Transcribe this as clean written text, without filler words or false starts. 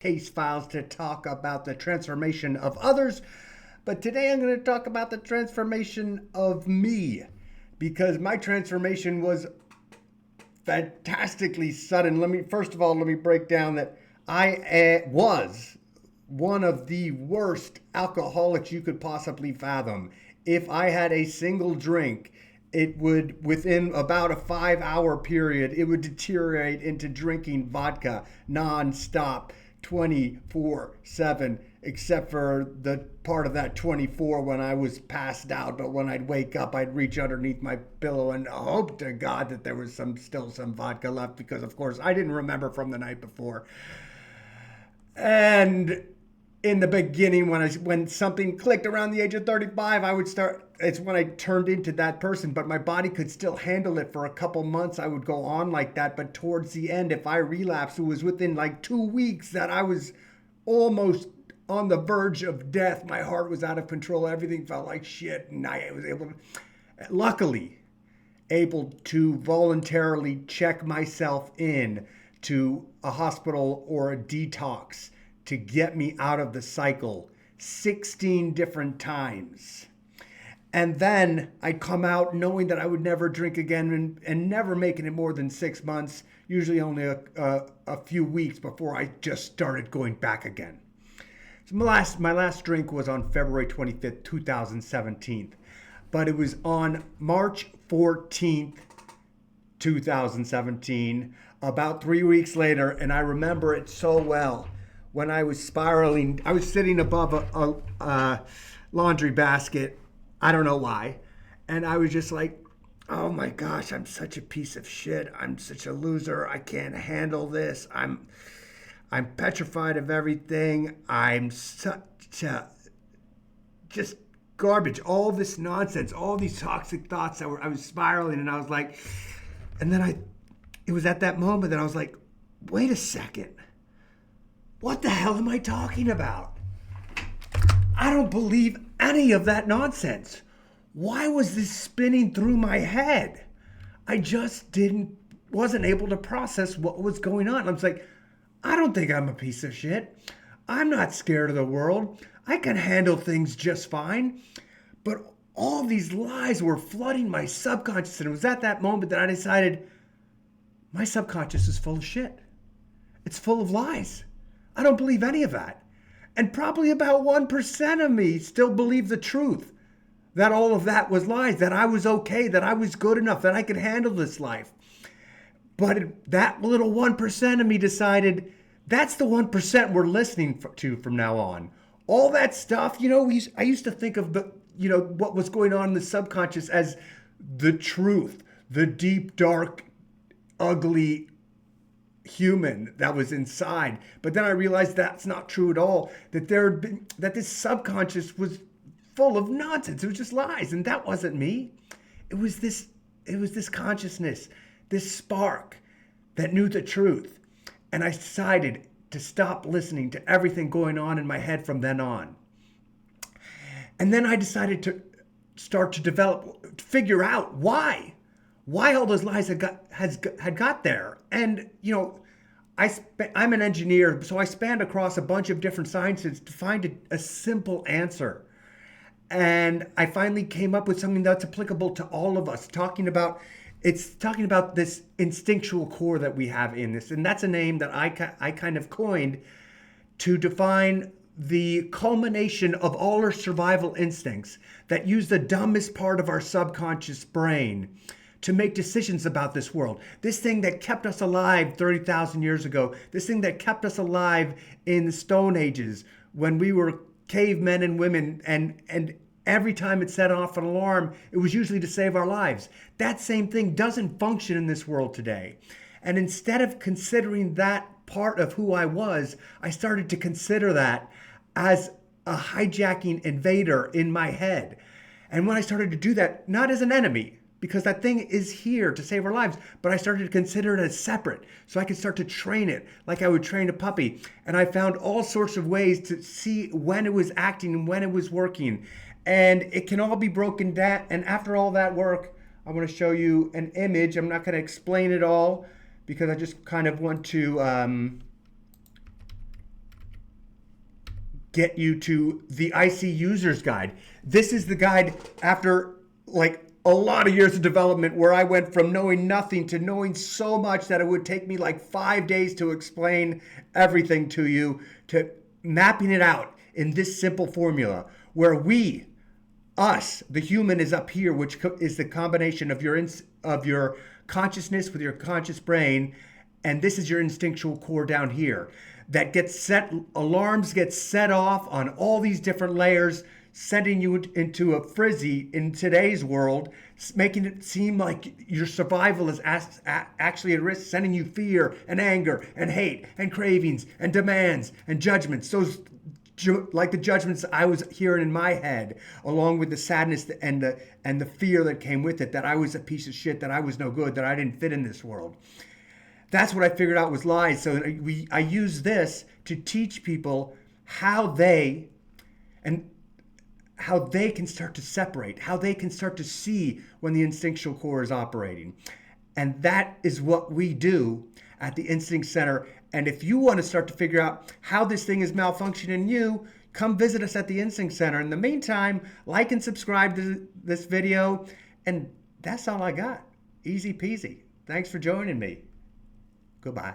case files to talk about the transformation of others. But today I'm going to talk about the transformation of me because my transformation was fantastically sudden. Let me break down that I was one of the worst alcoholics you could possibly fathom. If I had a single drink, it would, within about a 5 hour period, it would deteriorate into drinking vodka nonstop 24/7, except for the part of that 24 when I was passed out. But when I'd wake up, I'd reach underneath my pillow and hope to God that there was still some vodka left, because of course I didn't remember from the night before. And in the beginning, when something clicked around the age of 35, I would start. It's when I turned into that person, but my body could still handle it for a couple months. I would go on like that, but towards the end, if I relapsed, it was within like 2 weeks that I was almost on the verge of death. My heart was out of control. Everything felt like shit, and I was luckily, able to voluntarily check myself in to a hospital or a detox to get me out of the cycle 16 different times. And then I'd come out knowing that I would never drink again, and never making it more than 6 months, usually only a few weeks before I just started going back again. So my last drink was on February 25th, 2017. But it was on March 14th, 2017, about 3 weeks later, and I remember it so well. When I was spiraling, I was sitting above a laundry basket. I don't know why. And I was just like, oh my gosh, I'm such a piece of shit. I'm such a loser. I can't handle this. I'm petrified of everything. I'm such a just garbage. All this nonsense, all these toxic thoughts I was spiraling, and I was like, and then it was at that moment that I was like, wait a second. What the hell am I talking about? I don't believe any of that nonsense. Why was this spinning through my head? I just wasn't able to process what was going on. I was like, I don't think I'm a piece of shit. I'm not scared of the world. I can handle things just fine. But all these lies were flooding my subconscious, and it was at that moment that I decided my subconscious is full of shit. It's full of lies. I don't believe any of that. And probably about 1% of me still believe the truth, that all of that was lies, that I was okay, that I was good enough, that I could handle this life. But that little 1% of me decided that's the 1% we're listening to from now on. All that stuff, I used to think of what was going on in the subconscious as the truth, the deep, dark, ugly human that was inside. But then I realized that's not true at all. That this subconscious was full of nonsense. It was just lies, and that wasn't me. It was this consciousness, this spark that knew the truth. And I decided to stop listening to everything going on in my head from then on. And then I decided to start to figure out why all those lies had got there. And I'm an engineer, so I spanned across a bunch of different sciences to find a simple answer. And I finally came up with something that's applicable to all of us, talking about this instinctual core that we have in this. And that's a name that I kind of coined to define the culmination of all our survival instincts that use the dumbest part of our subconscious brain to make decisions about this world. This thing that kept us alive 30,000 years ago, this thing that kept us alive in the Stone Ages when we were cavemen and women, and every time it set off an alarm, it was usually to save our lives. That same thing doesn't function in this world today. And instead of considering that part of who I was, I started to consider that as a hijacking invader in my head. And when I started to do that, not as an enemy, because that thing is here to save our lives, but I started to consider it as separate, so I could start to train it like I would train a puppy. And I found all sorts of ways to see when it was acting and when it was working. And it can all be broken down. And after all that work, I want to show you an image. I'm not going to explain it all because I just kind of want to get you to the IC User's Guide. This is the guide after like a lot of years of development where I went from knowing nothing to knowing so much that it would take me like 5 days to explain everything to you, to mapping it out in this simple formula where us, the human is up here, which is the combination of your consciousness with your conscious brain, and this is your instinctual core down here. That gets set, alarms get set off on all these different layers, sending you into a frizzy in today's world, making it seem like your survival is actually at risk, sending you fear and anger and hate and cravings and demands and judgments. Those like the judgments I was hearing in my head, along with the sadness and the fear that came with it, that I was a piece of shit, that I was no good, that I didn't fit in this world. That's what I figured out was lies. So I use this to teach people how they can start to separate, how they can start to see when the instinctual core is operating. And that is what we do at the Instinct Center. And if you want to start to figure out how this thing is malfunctioning in you, come visit us at the Instinct Center. In the meantime, like and subscribe to this video. And that's all I got. Easy peasy. Thanks for joining me. Goodbye.